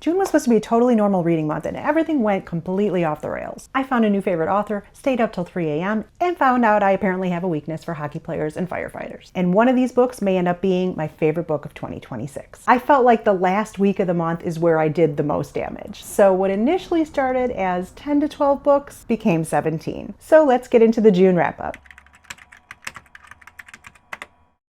June was supposed to be a totally normal reading month and everything went completely off the rails. I found a new favorite author, stayed up till 3 a.m., and found out I apparently have a weakness for hockey players and firefighters. And one of these books may end up being my favorite book of 2026. I felt like the last week of the month is where I did the most damage. So what initially started as 10 to 12 books became 17. So let's get into the June wrap up.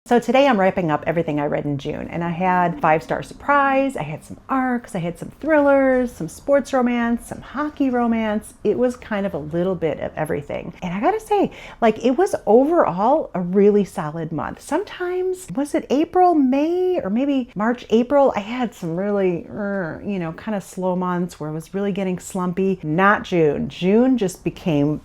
So today I'm wrapping up everything I read in June, and I had 5-star surprise, I had some arcs, I had some thrillers, some sports romance, some hockey romance. It was kind of a little bit of everything. And I gotta say, it was overall a really solid month. Sometimes, was it April, May, or maybe March, April? I had some really, kind of slow months where it was really getting slumpy. Not June. June just became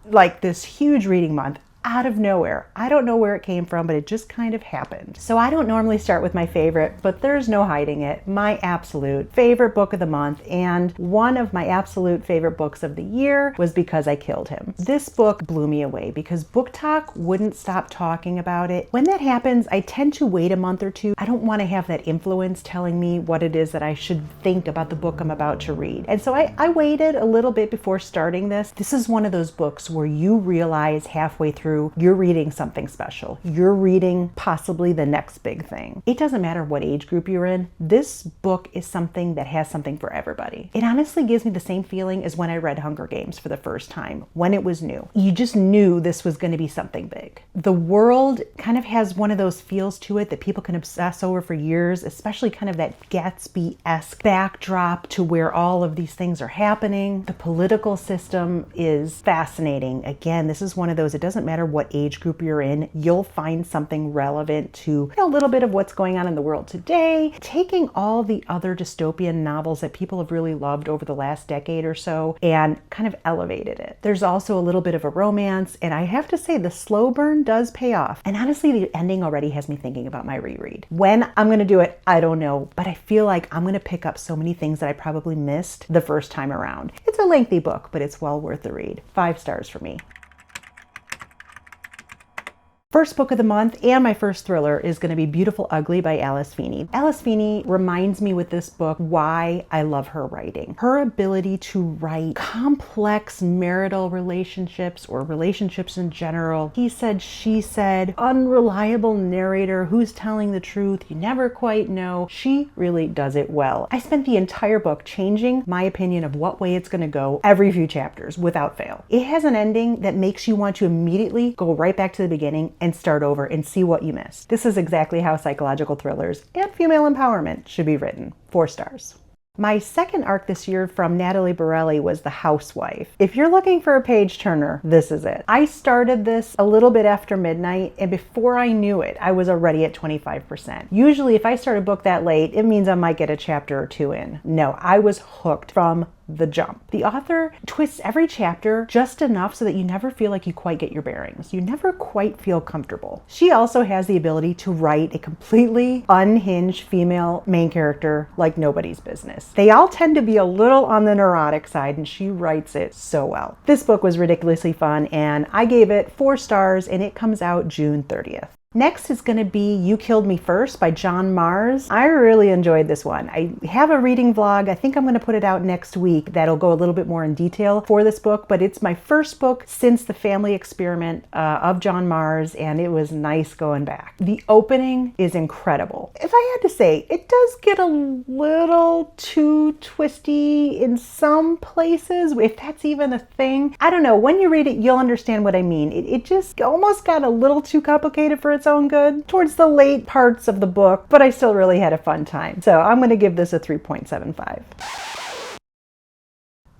like this huge reading month. Out of nowhere. I don't know where it came from, but it just kind of happened. So I don't normally start with my favorite, but there's no hiding it. My absolute favorite book of the month and one of my absolute favorite books of the year was Because I Killed Him. This book blew me away because BookTok wouldn't stop talking about it. When that happens, I tend to wait a month or two. I don't want to have that influence telling me what it is that I should think about the book I'm about to read. And so I waited a little bit before starting this. This is one of those books where you realize halfway through you're reading something special. You're reading possibly the next big thing. It doesn't matter what age group you're in. This book is something that has something for everybody. It honestly gives me the same feeling as when I read Hunger Games for the first time, when it was new. You just knew this was going to be something big. The world kind of has one of those feels to it that people can obsess over for years, especially kind of that Gatsby-esque backdrop to where all of these things are happening. The political system is fascinating. Again, this is one of those, it doesn't matter what age group you're in, you'll find something relevant to a little bit of what's going on in the world today, taking all the other dystopian novels that people have really loved over the last decade or so and kind of elevated it. There's also a little bit of a romance, and I have to say the slow burn does pay off. And honestly, the ending already has me thinking about my reread. When I'm going to do it, I don't know, but I feel like I'm going to pick up so many things that I probably missed the first time around. It's a lengthy book, but it's well worth the read. 5 stars for me. First book of the month and my first thriller is going to be Beautiful Ugly by Alice Feeney. Alice Feeney reminds me with this book why I love her writing. Her ability to write complex marital relationships or relationships in general. He said, she said, unreliable narrator who's telling the truth. You never quite know. She really does it well. I spent the entire book changing my opinion of what way it's going to go every few chapters without fail. It has an ending that makes you want to immediately go right back to the beginning and start over and see what you missed. This is exactly how psychological thrillers and female empowerment should be written. 4 stars. My second arc this year from Natalie Borelli was The Housewife. If you're looking for a page turner, this is it. I started this a little bit after midnight, and before I knew it, I was already at 25%. Usually if I start a book that late, it means I might get a chapter or 2 in. No, I was hooked from the jump. The author twists every chapter just enough so that you never feel like you quite get your bearings. You never quite feel comfortable. She also has the ability to write a completely unhinged female main character like nobody's business. They all tend to be a little on the neurotic side, and she writes it so well. This book was ridiculously fun, and I gave it 4 stars, and it comes out June 30th. Next is going to be You Killed Me First by John Mars. I really enjoyed this one. I have a reading vlog. I think I'm going to put it out next week that'll go a little bit more in detail for this book, but it's my first book since The Family Experiment of John Mars, and it was nice going back. The opening is incredible. If I had to say, it does get a little too twisty in some places, if that's even a thing. I don't know. When you read it, you'll understand what I mean. It just almost got a little too complicated for its own good towards the late parts of the book, but I still really had a fun time. So I'm going to give this a 3.75.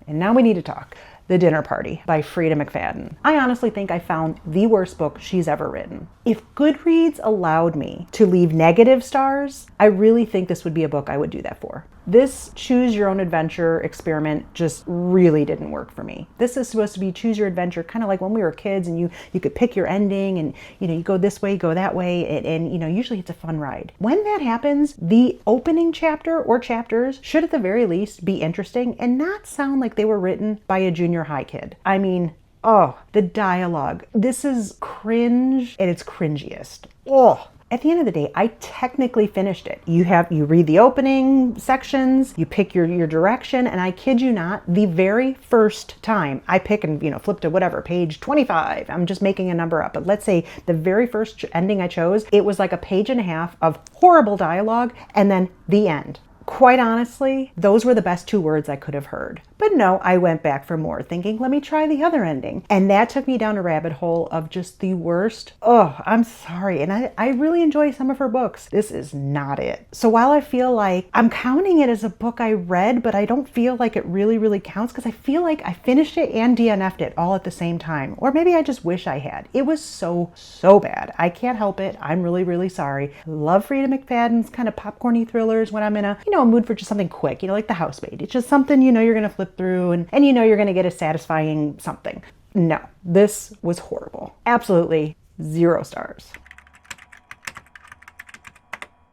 And now we need to talk. The Dinner Party by Frida McFadden. I honestly think I found the worst book she's ever written. If Goodreads allowed me to leave negative stars, I really think this would be a book I would do that for. This choose your own adventure experiment just really didn't work for me. This is supposed to be choose your adventure, kind of like when we were kids and you could pick your ending and you go this way, go that way, and usually it's a fun ride. When that happens, the opening chapter or chapters should at the very least be interesting and not sound like they were written by a junior high kid. I mean, oh, the dialogue. This is cringe at its cringiest. Oh. At the end of the day, I technically finished it. You read the opening sections, you pick your direction, and I kid you not, the very first time I pick and flip to whatever, page 25, I'm just making a number up, but let's say the very first ending I chose, it was like a page and a half of horrible dialogue and then the end. Quite honestly, those were the best 2 words I could have heard. But no, I went back for more, thinking, let me try the other ending. And that took me down a rabbit hole of just the worst. Oh, I'm sorry. And I really enjoy some of her books. This is not it. So while I feel like I'm counting it as a book I read, but I don't feel like it really, really counts because I feel like I finished it and DNF'd it all at the same time. Or maybe I just wish I had. It was so bad. I can't help it. I'm really, really sorry. I love Frida McFadden's kind of popcorny thrillers when I'm in a mood for just something quick, like The Housemaid. It's just something you're going to flip through and you're going to get a satisfying something. No, this was horrible. Absolutely 0 stars.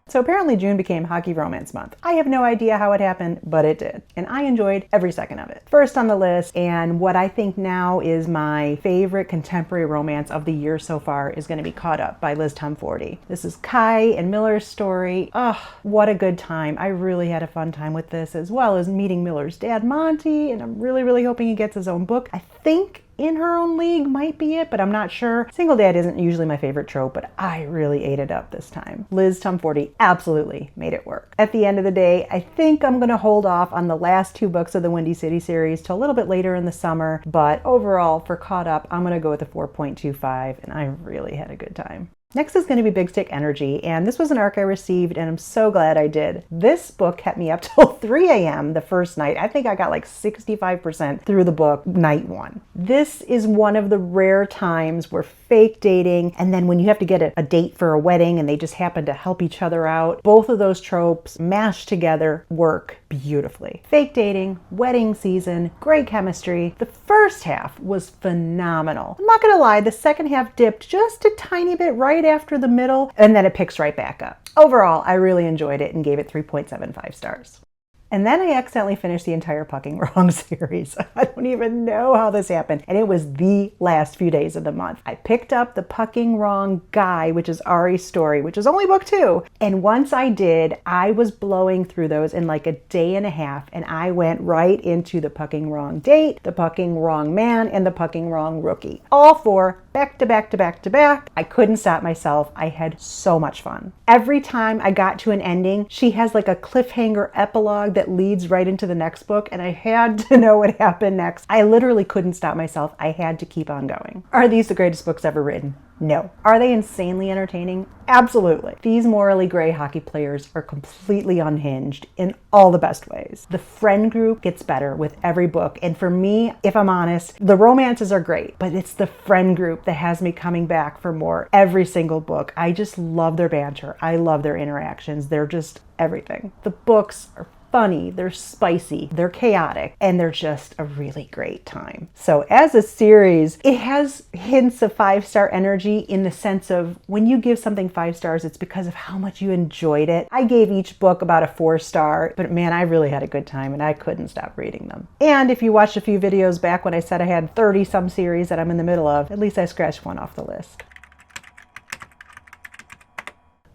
So apparently June became Hockey Romance Month. I have no idea how it happened, but it did. And I enjoyed every second of it. First on the list, and what I think now is my favorite contemporary romance of the year so far, is going to be Caught Up by Liz Tumforty. This is Kai and Miller's story. Oh, what a good time. I really had a fun time with this, as well as meeting Miller's dad, Monty, and I'm really, really hoping he gets his own book. I think In Her Own League might be it, but I'm not sure. Single dad isn't usually my favorite trope, but I really ate it up this time. Liz Tumforty absolutely made it work. At the end of the day, I think I'm going to hold off on the last 2 books of the Windy City series till a little bit later in the summer, but overall for Caught Up, I'm going to go with a 4.25, and I really had a good time. Next is going to be Big Stick Energy, and this was an arc I received, and I'm so glad I did. This book kept me up till 3 a.m. the first night. I think I got like 65% through the book night 1. This is one of the rare times where fake dating, and then when you have to get a date for a wedding and they just happen to help each other out, both of those tropes mashed together work beautifully. Fake dating, wedding season, great chemistry. The first half was phenomenal. I'm not gonna lie, the second half dipped just a tiny bit right after the middle, and then it picks right back up. Overall, I really enjoyed it and gave it 3.75 stars. And then I accidentally finished the entire Pucking Wrong series. I don't even know how this happened. And it was the last few days of the month. I picked up the Pucking Wrong Guy, which is Ari's story, which is only book 2. And once I did, I was blowing through those in like a day and a half. And I went right into the Pucking Wrong Date, the Pucking Wrong Man, and the Pucking Wrong Rookie. All 4 back to back to back to back. I couldn't stop myself. I had so much fun. Every time I got to an ending, she has like a cliffhanger epilogue that leads right into the next book, and I had to know what happened next. I literally couldn't stop myself. I had to keep on going. Are these the greatest books ever written? No. Are they insanely entertaining? Absolutely. These morally gray hockey players are completely unhinged in all the best ways. The friend group gets better with every book, and for me, if I'm honest, the romances are great, but it's the friend group that has me coming back for more every single book. I just love their banter. I love their interactions. They're just everything. The books are funny, they're spicy, they're chaotic, and they're just a really great time. So as a series, it has hints of 5-star energy in the sense of when you give something 5 stars, it's because of how much you enjoyed it. I gave each book about a 4-star, but man, I really had a good time and I couldn't stop reading them. And if you watched a few videos back when I said I had 30 some series that I'm in the middle of, at least I scratched one off the list.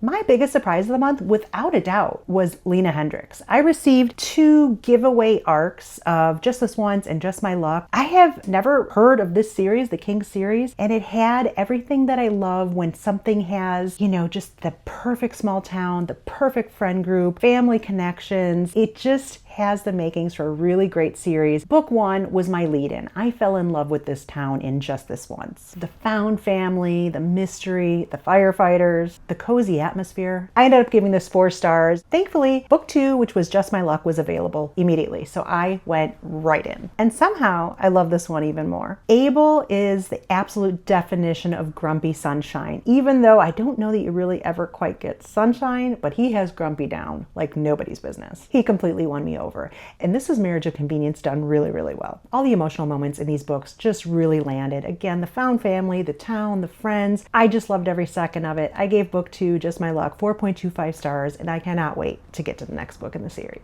My biggest surprise of the month, without a doubt, was Lena Hendrix. I received 2 giveaway arcs of Just This Once and Just My Luck. I have never heard of this series, the King series, and it had everything that I love when something has, just the perfect small town, the perfect friend group, family connections. It just has the makings for a really great series. Book 1 was my lead-in. I fell in love with this town in Just This Once. The found family, the mystery, the firefighters, the cozy atmosphere. I ended up giving this 4 stars. Thankfully, book 2, which was Just My Luck, was available immediately, so I went right in. And somehow, I love this one even more. Abel is the absolute definition of grumpy sunshine, even though I don't know that you really ever quite get sunshine, but he has grumpy down like nobody's business. He completely won me over. And this is Marriage of Convenience done really, really well. All the emotional moments in these books just really landed. Again, the found family, the town, the friends. I just loved every second of it. I gave book 2, Just My Luck, 4.25 stars, and I cannot wait to get to the next book in the series.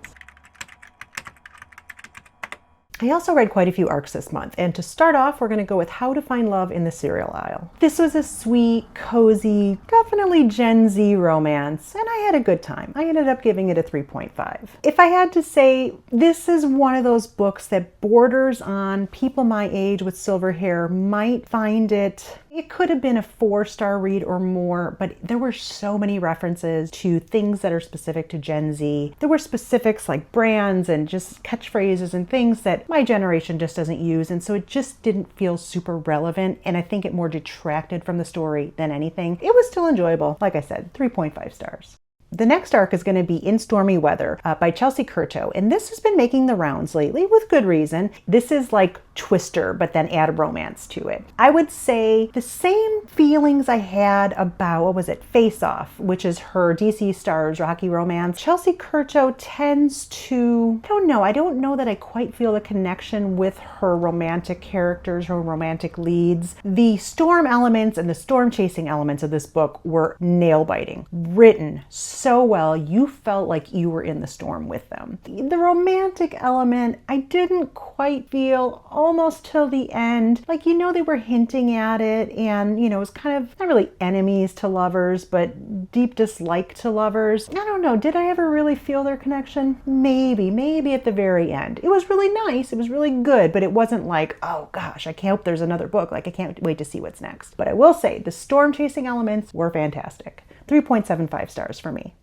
I also read quite a few arcs this month, and to start off, we're going to go with How to Find Love in the Cereal Aisle. This was a sweet, cozy, definitely Gen Z romance, and I had a good time. I ended up giving it a 3.5. If I had to say, this is one of those books that borders on people my age with silver hair might find it. It could have been a 4-star read or more, but there were so many references to things that are specific to Gen Z. There were specifics like brands and just catchphrases and things that my generation just doesn't use, and so it just didn't feel super relevant, and I think it more detracted from the story than anything. It was still enjoyable. Like I said, 3.5 stars. The next arc is going to be In Stormy Weather by Chelsea Curto, and this has been making the rounds lately with good reason. This is like Twister, but then add romance to it. I would say the same feelings I had about, what was it, Face Off, which is her DC Stars Rocky romance. Chelsea Curto tends to, I don't know that I quite feel the connection with her romantic characters, her romantic leads. The storm elements and the storm chasing elements of this book were nail biting, written so well, you felt like you were in the storm with them. The romantic element, I didn't quite feel almost till the end. Like, they were hinting at it, and, it was kind of not really enemies to lovers, but deep dislike to lovers. I don't know, did I ever really feel their connection? Maybe at the very end. It was really nice, it was really good, but it wasn't like, oh gosh, I hope there's another book. Like, I can't wait to see what's next. But I will say, the storm chasing elements were fantastic. 3.75 stars for me.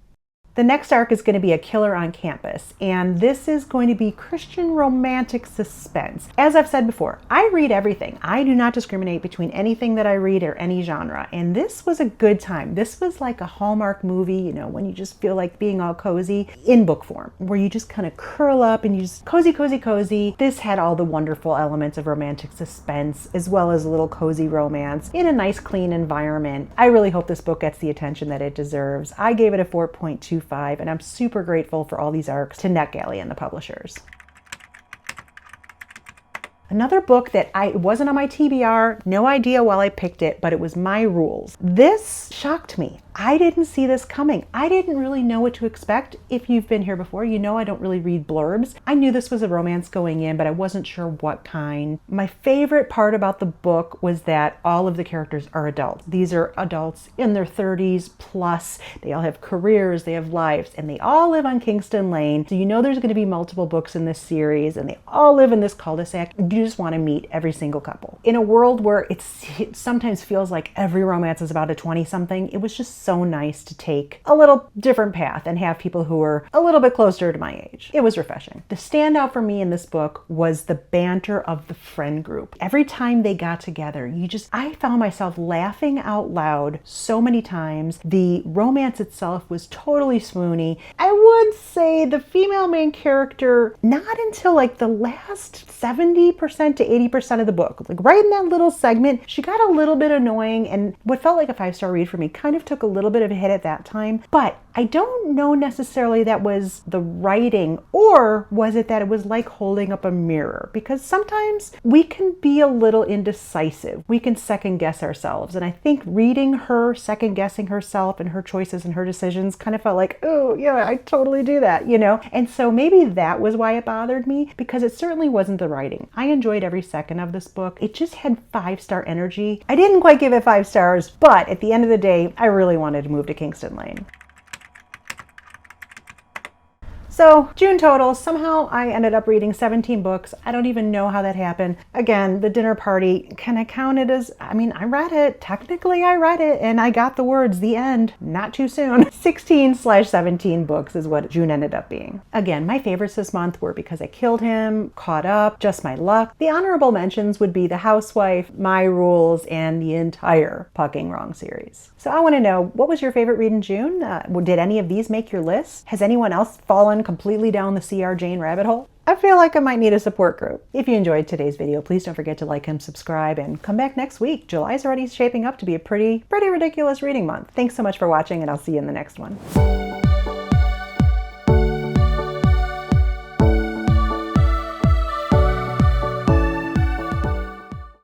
The next arc is going to be A Killer on Campus, and this is going to be Christian romantic suspense. As I've said before, I read everything. I do not discriminate between anything that I read or any genre, and this was a good time. This was like a Hallmark movie, when you just feel like being all cozy in book form, where you just kind of curl up and you just cozy. This had all the wonderful elements of romantic suspense as well as a little cozy romance in a nice clean environment. I really hope this book gets the attention that it deserves. I gave it a 4.25. And I'm super grateful for all these arcs to NetGalley and the publishers. Another book that wasn't on my TBR, no idea why I picked it, but it was My Rules. This shocked me. I didn't see this coming. I didn't really know what to expect. If you've been here before, I don't really read blurbs. I knew this was a romance going in, but I wasn't sure what kind. My favorite part about the book was that all of the characters are adults. These are adults in their 30s plus. They all have careers, they have lives, and they all live on Kingston Lane. So there's going to be multiple books in this series, and they all live in this cul-de-sac. You just want to meet every single couple. In a world where it sometimes feels like every romance is about a 20-something, it was just so nice to take a little different path and have people who were a little bit closer to my age. It was refreshing. The standout for me in this book was the banter of the friend group. Every time they got together, I found myself laughing out loud so many times. The romance itself was totally swoony. I would say the female main character, not until like the last 70% to 80% of the book, like right in that little segment, she got a little bit annoying, and what felt like a 5-star read for me kind of took a little bit of a hit at that time. But I don't know necessarily that was the writing, or was it that it was like holding up a mirror, because sometimes we can be a little indecisive. We can second guess ourselves, and I think reading her second guessing herself and her choices and her decisions kind of felt like, oh yeah, I totally do that, and so maybe that was why it bothered me, because it certainly wasn't the writing. I enjoyed every second of this book. It just had 5-star energy. I didn't quite give it 5 stars, but at the end of the day, I really wanted to move to Kingston Lane. So June total, somehow I ended up reading 17 books. I don't even know how that happened. Again, the dinner party, can I count it as, I read it. Technically I read it and I got the words, the end, not too soon. 16/17 books is what June ended up being. Again, my favorites this month were Because I Killed Him, Caught Up, Just My Luck. The honorable mentions would be The Housewife, My Rules, and the entire Pucking Wrong series. So I want to know, what was your favorite read in June? Did any of these make your list? Has anyone else fallen completely down the C.R. Jane rabbit hole? I feel like I might need a support group. If you enjoyed today's video, please don't forget to like and subscribe, and come back next week. July's already shaping up to be a pretty ridiculous reading month. Thanks so much for watching, and I'll see you in the next one.